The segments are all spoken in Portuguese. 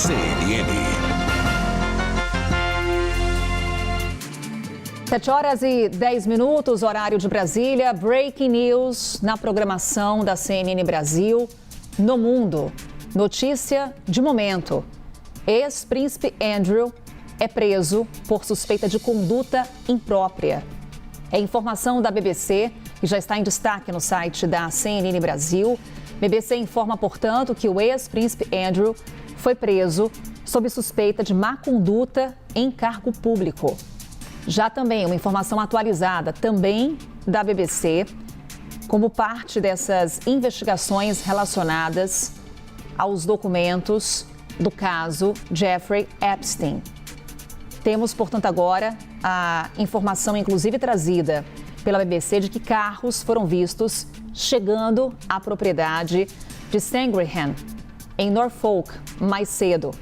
CNN. 7h10, horário de Brasília. Breaking news na programação da CNN Brasil. No mundo, notícia de momento. Ex-príncipe Andrew é preso por suspeita de conduta imprópria. É informação da BBC, que já está em destaque no site da CNN Brasil. BBC informa, portanto, que o ex-príncipe Andrew foi preso sob suspeita de má conduta em cargo público. Já também uma informação atualizada, também da BBC, como parte dessas investigações relacionadas aos documentos do caso Jeffrey Epstein. Temos, portanto, agora a informação, inclusive trazida pela BBC, de que carros foram vistos chegando à propriedade de Sandringham, em Norfolk, mais cedo.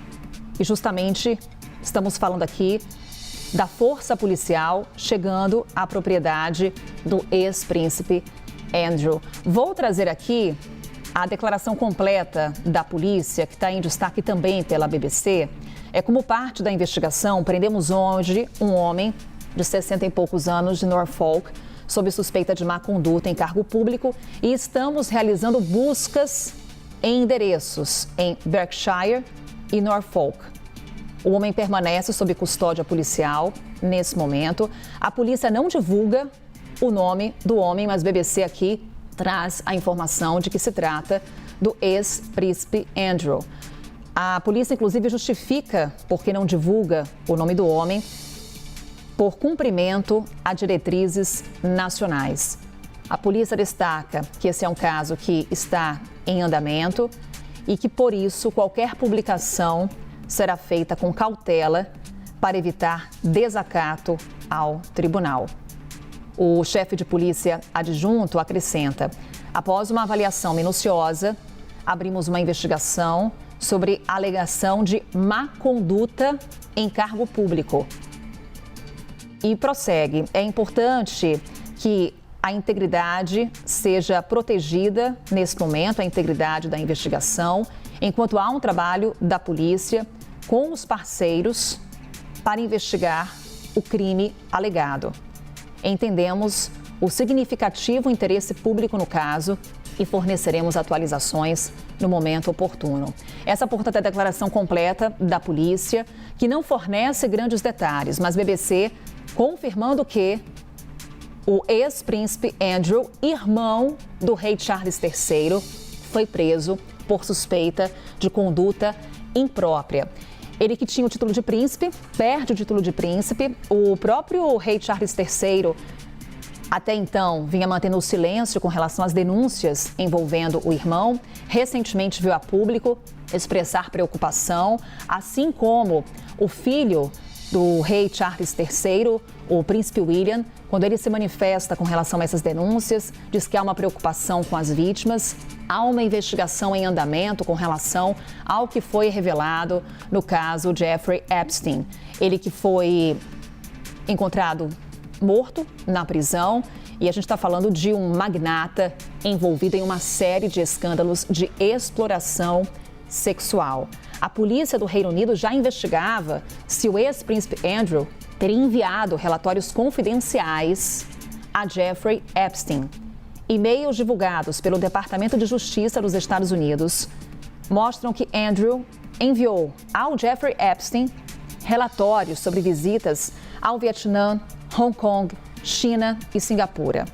E justamente estamos falando aqui da força policial chegando à propriedade do ex-príncipe Andrew. Vou trazer aqui a declaração completa da polícia, que está em destaque também pela BBC. Como parte da investigação, prendemos hoje um homem de 60 e poucos anos de Norfolk, sob suspeita de má conduta em cargo público, e estamos realizando buscas em endereços em Berkshire e Norfolk. O homem permanece sob custódia policial nesse momento. A polícia não divulga o nome do homem, mas a BBC aqui traz a informação de que se trata do ex-príncipe Andrew. A polícia, inclusive, justifica porque não divulga o nome do homem por cumprimento a diretrizes nacionais. A polícia destaca que esse é um caso que está em andamento e que, por isso, qualquer publicação será feita com cautela para evitar desacato ao tribunal. O chefe de polícia adjunto acrescenta: após uma avaliação minuciosa, abrimos uma investigação sobre a alegação de má conduta em cargo público. E prossegue: é importante que a integridade seja protegida nesse momento, a integridade da investigação, enquanto há um trabalho da polícia com os parceiros para investigar o crime alegado. Entendemos o significativo interesse público no caso e forneceremos atualizações no momento oportuno. Essa, portanto, é a declaração completa da polícia, que não fornece grandes detalhes, mas BBC confirmando que o ex-príncipe Andrew, irmão do rei Charles III, foi preso por suspeita de conduta imprópria. Ele, que tinha o título de príncipe, perde o título de príncipe. O próprio rei Charles III, até então, vinha mantendo o silêncio com relação às denúncias envolvendo o irmão. Recentemente veio a público expressar preocupação, assim como o filho do rei Charles III, o príncipe William, quando ele se manifesta com relação a essas denúncias, diz que há uma preocupação com as vítimas. Há uma investigação em andamento com relação ao que foi revelado no caso Jeffrey Epstein. Ele que foi encontrado morto na prisão, e a gente está falando de um magnata envolvido em uma série de escândalos de exploração sexual. A polícia do Reino Unido já investigava se o ex-príncipe Andrew teria enviado relatórios confidenciais a Jeffrey Epstein. E-mails divulgados pelo Departamento de Justiça dos Estados Unidos mostram que Andrew enviou ao Jeffrey Epstein relatórios sobre visitas ao Vietnã, Hong Kong, China e Singapura.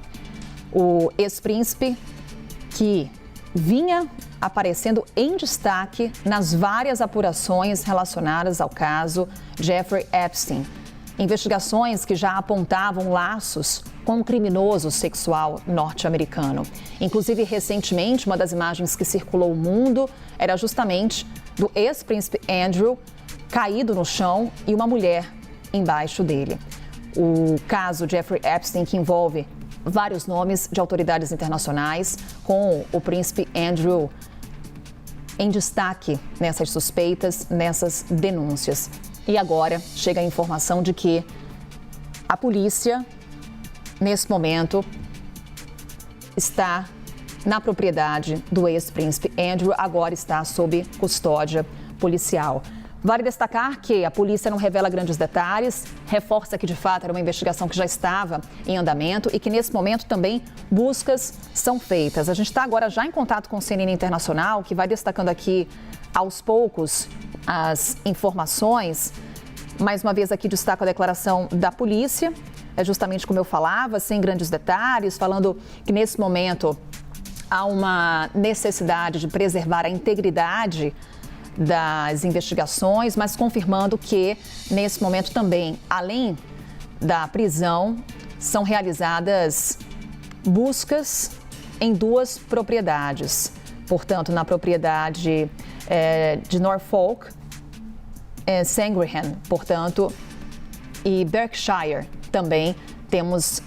O ex-príncipe, que vinha aparecendo em destaque nas várias apurações relacionadas ao caso Jeffrey Epstein. Investigações que já apontavam laços com o criminoso sexual norte-americano. Inclusive, recentemente, uma das imagens que circulou o mundo era justamente do ex-príncipe Andrew caído no chão e uma mulher embaixo dele. O caso Jeffrey Epstein, que envolve vários nomes de autoridades internacionais, com o príncipe Andrew em destaque nessas suspeitas, nessas denúncias. E agora chega a informação de que a polícia, nesse momento, está na propriedade do ex-príncipe Andrew, agora está sob custódia policial. Vale destacar que a polícia não revela grandes detalhes, reforça que de fato era uma investigação que já estava em andamento e que nesse momento também buscas são feitas. A gente está agora já em contato com o CNN Internacional, que vai destacando aqui aos poucos as informações. Mais uma vez aqui destaco a declaração da polícia, é justamente como eu falava, sem grandes detalhes, falando que nesse momento há uma necessidade de preservar a integridade das investigações, mas confirmando que, nesse momento também, além da prisão, são realizadas buscas em duas propriedades. Portanto, na propriedade de Norfolk, Sandringham, portanto, e Berkshire também temos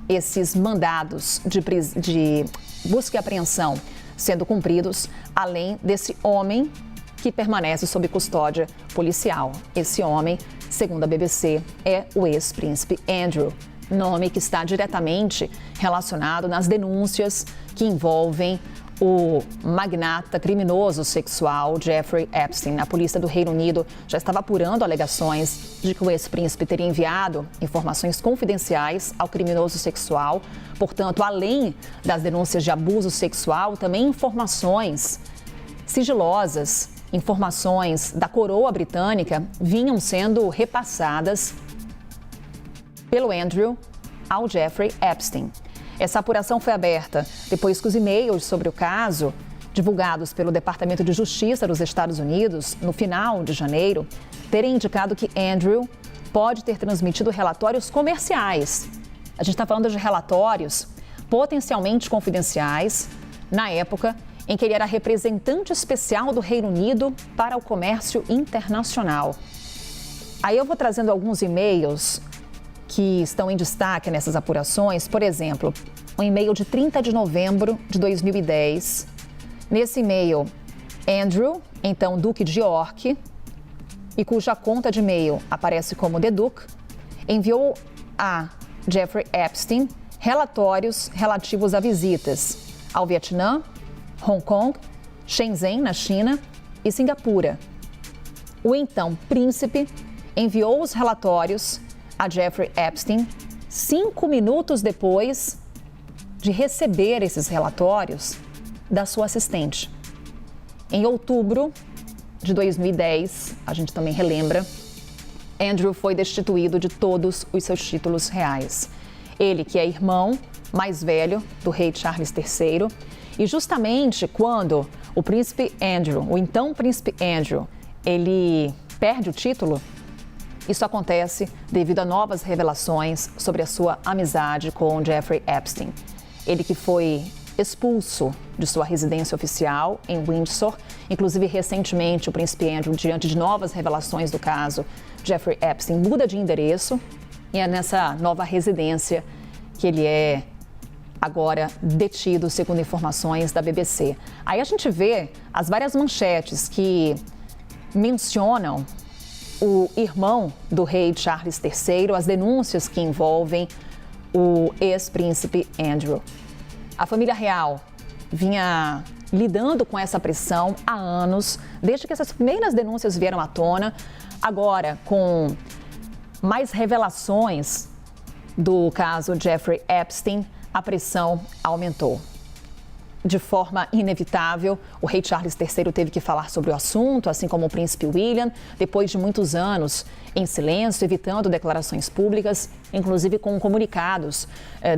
esses mandados de busca e apreensão sendo cumpridos, além desse homem que permanece sob custódia policial. Esse homem, segundo a BBC, é o ex-príncipe Andrew, nome que está diretamente relacionado nas denúncias que envolvem o magnata criminoso sexual Jeffrey Epstein. A polícia do Reino Unido já estava apurando alegações de que o ex-príncipe teria enviado informações confidenciais ao criminoso sexual. Portanto, além das denúncias de abuso sexual, também informações sigilosas, informações da coroa britânica vinham sendo repassadas pelo Andrew ao Jeffrey Epstein. Essa apuração foi aberta depois que os e-mails sobre o caso, divulgados pelo Departamento de Justiça dos Estados Unidos no final de janeiro, terem indicado que Andrew pode ter transmitido relatórios comerciais. A gente está falando de relatórios potencialmente confidenciais na época em que ele era representante especial do Reino Unido para o comércio internacional. Aí eu vou trazendo alguns e-mails que estão em destaque nessas apurações. Por exemplo, um e-mail de 30 de novembro de 2010. Nesse e-mail, Andrew, então Duque de York, e cuja conta de e-mail aparece como The Duke, enviou a Jeffrey Epstein relatórios relativos a visitas ao Vietnã, Hong Kong, Shenzhen, na China, e Singapura. O então príncipe enviou os relatórios a Jeffrey Epstein 5 minutos depois de receber esses relatórios da sua assistente. Em outubro de 2010, a gente também relembra, Andrew foi destituído de todos os seus títulos reais. Ele, que é irmão mais velho do rei Charles III, e justamente quando o príncipe Andrew, o então príncipe Andrew, ele perde o título, isso acontece devido a novas revelações sobre a sua amizade com Jeffrey Epstein. Ele que foi expulso de sua residência oficial em Windsor. Inclusive, recentemente, o príncipe Andrew, diante de novas revelações do caso Jeffrey Epstein, muda de endereço e é nessa nova residência que ele é agora detido, segundo informações da BBC. Aí a gente vê as várias manchetes que mencionam o irmão do rei Charles III, as denúncias que envolvem o ex-príncipe Andrew. A família real vinha lidando com essa pressão há anos, desde que essas primeiras denúncias vieram à tona. Agora, com mais revelações do caso Jeffrey Epstein, a pressão aumentou. De forma inevitável, o rei Charles III teve que falar sobre o assunto, assim como o príncipe William, depois de muitos anos em silêncio, evitando declarações públicas, inclusive com comunicados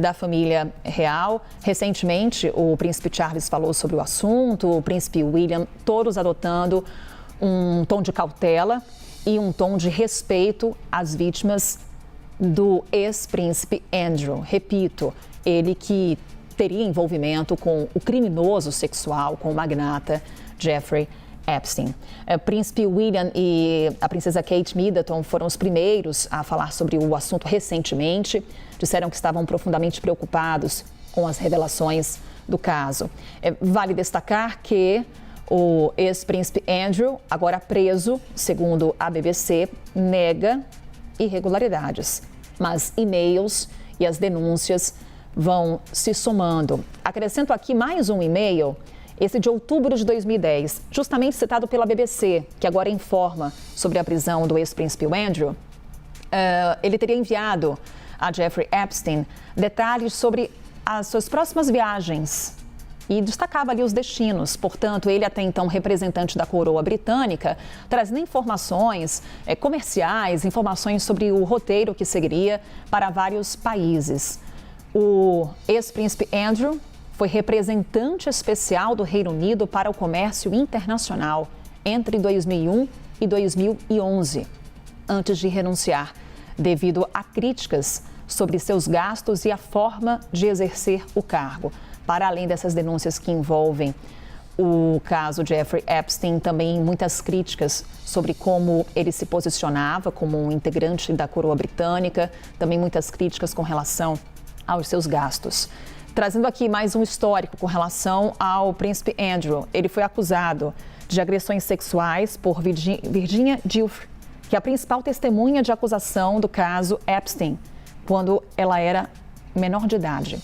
da família real. Recentemente, o príncipe Charles falou sobre o assunto, o príncipe William, todos adotando um tom de cautela e um tom de respeito às vítimas do ex-príncipe Andrew. Repito, ele que teria envolvimento com o criminoso sexual, com o magnata Jeffrey Epstein. O príncipe William e a princesa Kate Middleton foram os primeiros a falar sobre o assunto recentemente. Disseram que estavam profundamente preocupados com as revelações do caso. Vale destacar que o ex-príncipe Andrew, agora preso, segundo a BBC, nega irregularidades, mas e-mails e as denúncias vão se somando. Acrescento aqui mais um e-mail. esse de outubro de 2010, justamente citado pela BBC, que agora informa sobre a prisão do ex-príncipe Andrew. Ele teria enviado a Jeffrey Epstein detalhes sobre as suas próximas viagens e destacava ali os destinos. Portanto, ele até então representante da coroa britânica, trazendo informações comerciais, informações sobre o roteiro que seguiria para vários países. O ex-príncipe Andrew foi representante especial do Reino Unido para o comércio internacional entre 2001 e 2011, antes de renunciar, devido a críticas sobre seus gastos e a forma de exercer o cargo. Para além dessas denúncias que envolvem o caso Jeffrey Epstein, também muitas críticas sobre como ele se posicionava como um integrante da coroa britânica, também muitas críticas com relação aos seus gastos. Trazendo aqui mais um histórico com relação ao príncipe Andrew. Ele foi acusado de agressões sexuais por Virginia Giuffre, que é a principal testemunha de acusação do caso Epstein, quando ela era menor de idade.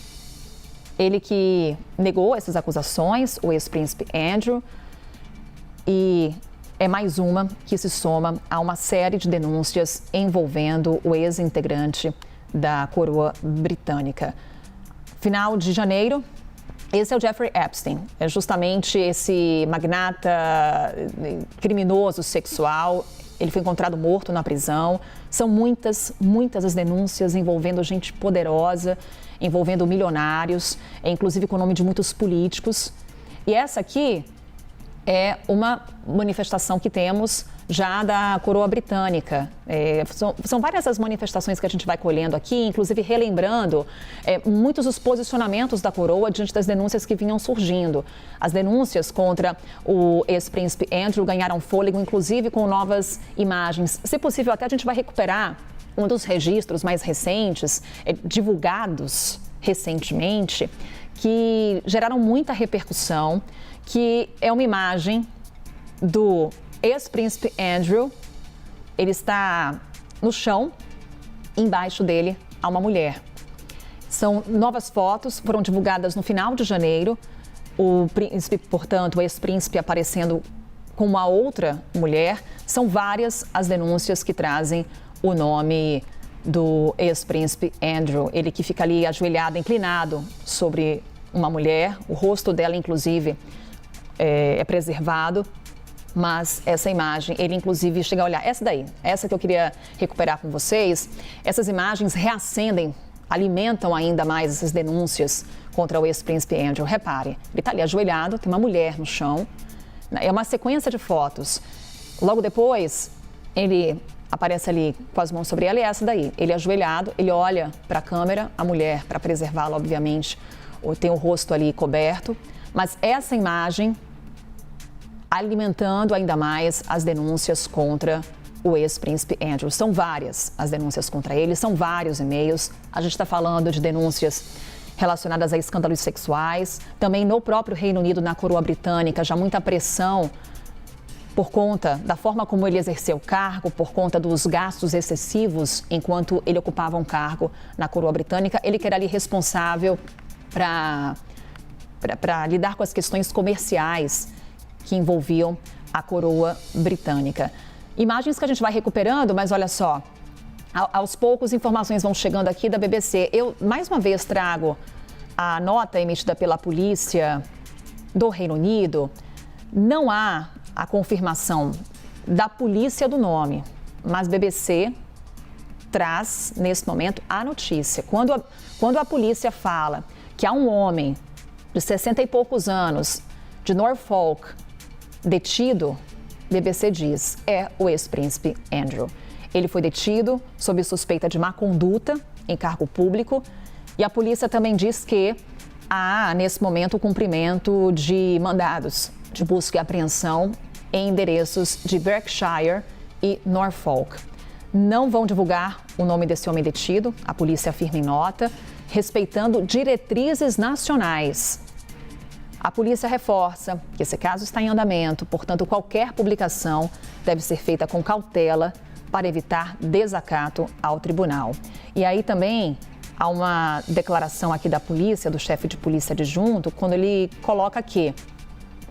Ele que negou essas acusações, o ex-príncipe Andrew, e é mais uma que se soma a uma série de denúncias envolvendo o ex-integrante da coroa britânica. Final de janeiro, esse é o Jeffrey Epstein, é justamente esse magnata criminoso sexual. Ele foi encontrado morto na prisão. São muitas as denúncias envolvendo gente poderosa, envolvendo milionários, inclusive com o nome de muitos políticos. E essa aqui é uma manifestação que temos já da coroa britânica. São várias as manifestações que a gente vai colhendo aqui, inclusive relembrando muitos dos posicionamentos da coroa diante das denúncias que vinham surgindo. As denúncias contra o ex-príncipe Andrew ganharam fôlego, inclusive com novas imagens. Se possível, até a gente vai recuperar um dos registros mais recentes, divulgados recentemente, que geraram muita repercussão, que é uma imagem do ex-príncipe Andrew. Ele está no chão, embaixo dele há uma mulher. São novas fotos, foram divulgadas no final de janeiro. O príncipe, portanto, o ex-príncipe aparecendo com uma outra mulher. São várias as denúncias que trazem o nome do ex-príncipe Andrew. Ele que fica ali ajoelhado, inclinado sobre uma mulher. O rosto dela, inclusive, é preservado. Mas essa imagem, ele inclusive chega a olhar, essa que eu queria recuperar com vocês, essas imagens reacendem, alimentam ainda mais essas denúncias contra o ex-príncipe Andrew. Repare, ele está ali ajoelhado, tem uma mulher no chão, é uma sequência de fotos. Logo depois, ele aparece ali com as mãos sobre ela e é essa daí. Ele ajoelhado, ele olha para a câmera, a mulher, para preservá-la, obviamente, tem o rosto ali coberto, mas essa imagem alimentando ainda mais as denúncias contra o ex-príncipe Andrew. São várias as denúncias contra ele, são vários e-mails. A gente está falando de denúncias relacionadas a escândalos sexuais. Também no próprio Reino Unido, na coroa britânica, já muita pressão por conta da forma como ele exerceu o cargo, por conta dos gastos excessivos enquanto ele ocupava um cargo na coroa britânica. Ele que era ali responsável para lidar com as questões comerciais que envolviam a coroa britânica. Imagens que a gente vai recuperando, mas olha só, aos poucos informações vão chegando aqui da BBC. Eu, mais uma vez, trago a nota emitida pela polícia do Reino Unido. Não há a confirmação da polícia do nome, mas BBC traz, nesse momento, a notícia. Quando a polícia fala que há um homem de 60 e poucos anos, de Norfolk, detido, BBC diz, é o ex-príncipe Andrew. Ele foi detido sob suspeita de má conduta em cargo público e a polícia também diz que há, nesse momento, o cumprimento de mandados de busca e apreensão em endereços de Berkshire e Norfolk. Não vão divulgar o nome desse homem detido, a polícia afirma em nota, respeitando diretrizes nacionais. A polícia reforça que esse caso está em andamento, portanto, qualquer publicação deve ser feita com cautela para evitar desacato ao tribunal. E aí também há uma declaração aqui da polícia, do chefe de polícia adjunto, quando ele coloca que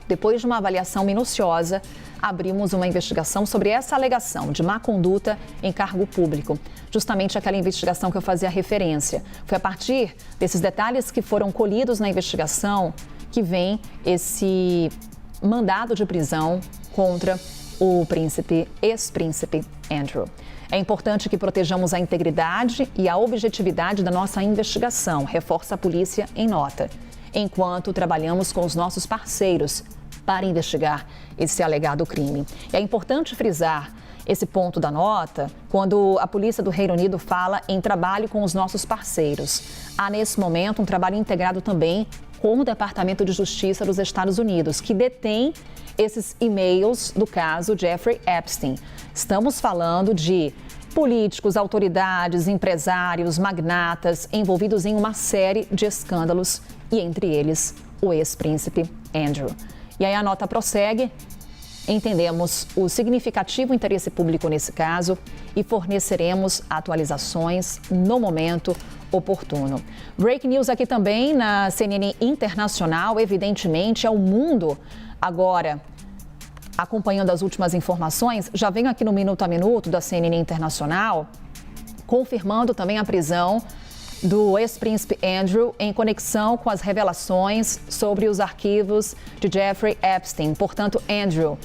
depois de uma avaliação minuciosa, abrimos uma investigação sobre essa alegação de má conduta em cargo público. Justamente aquela investigação que eu fazia referência. Foi a partir desses detalhes que foram colhidos na investigação que vem esse mandado de prisão contra o ex-príncipe Andrew. É importante que protejamos a integridade e a objetividade da nossa investigação, reforça a polícia em nota, enquanto trabalhamos com os nossos parceiros para investigar esse alegado crime. E é importante frisar esse ponto da nota quando a polícia do Reino Unido fala em trabalho com os nossos parceiros. Há, nesse momento, um trabalho integrado também com o Departamento de Justiça dos Estados Unidos, que detém esses e-mails do caso Jeffrey Epstein. Estamos falando de políticos, autoridades, empresários, magnatas envolvidos em uma série de escândalos e, entre eles, o ex-príncipe Andrew. E aí a nota prossegue. Entendemos o significativo interesse público nesse caso e forneceremos atualizações no momento oportuno. Break news aqui também na CNN Internacional, evidentemente é o mundo agora acompanhando as últimas informações. Já venho aqui no Minuto a Minuto da CNN Internacional, confirmando também a prisão do ex-príncipe Andrew em conexão com as revelações sobre os arquivos de Jeffrey Epstein. Portanto, Andrew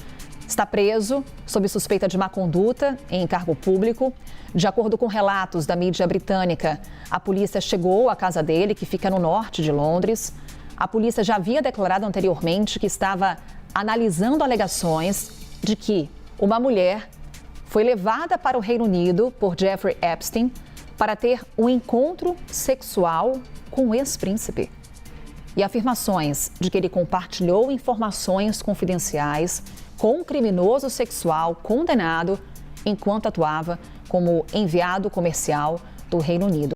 está preso sob suspeita de má conduta em cargo público. De acordo com relatos da mídia britânica, a polícia chegou à casa dele, que fica no norte de Londres. A polícia já havia declarado anteriormente que estava analisando alegações de que uma mulher foi levada para o Reino Unido por Jeffrey Epstein para ter um encontro sexual com o ex-príncipe. E afirmações de que ele compartilhou informações confidenciais com um criminoso sexual condenado enquanto atuava como enviado comercial do Reino Unido.